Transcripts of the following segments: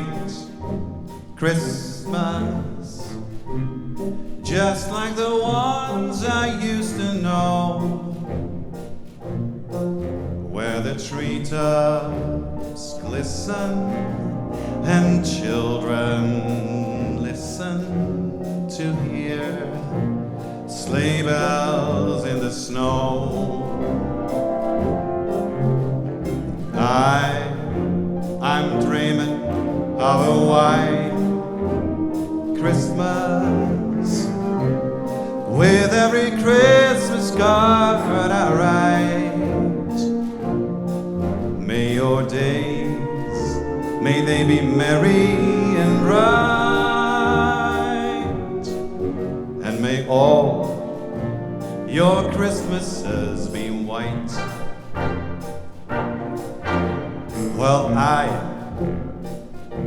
white Christmas, just like the ones I used to know, where the treetops glisten and children listen to hear sleigh bells in the snow. I'm dreaming of a white Christmas, with every Christmas card I write. May your days, may they be merry and bright, and may all your Christmases be white. Well,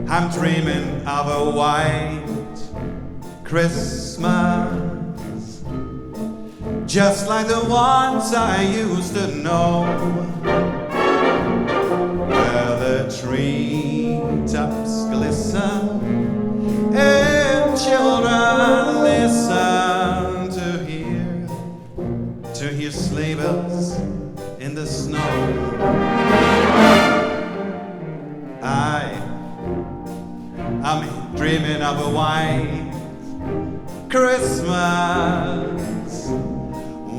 I'm dreaming of a white Christmas, just like the ones I used to know, where the treetops glisten and children listen to hear sleigh bells in the snow. I'm dreaming of a white Christmas,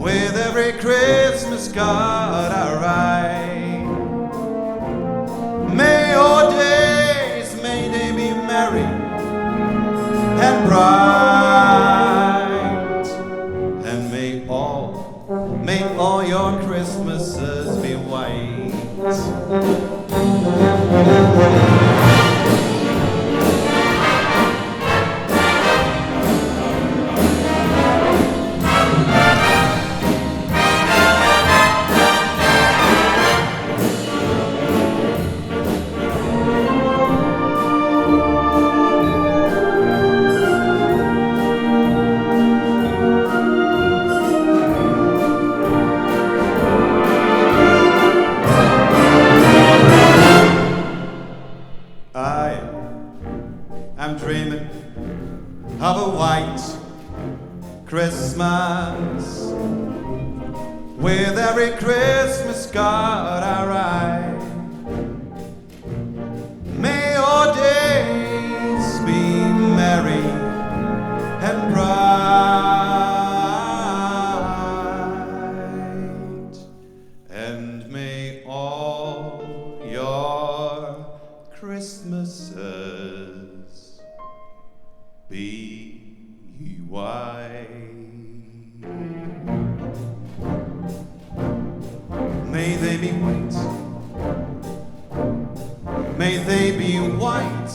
with every Christmas card I write. May your days, may they be merry and bright, and may all your Christmases be white. I'm dreaming of a white Christmas, with every Christmas card I write. May your days be merry and bright, and may all your Christmases be white. May they be white. May they be white.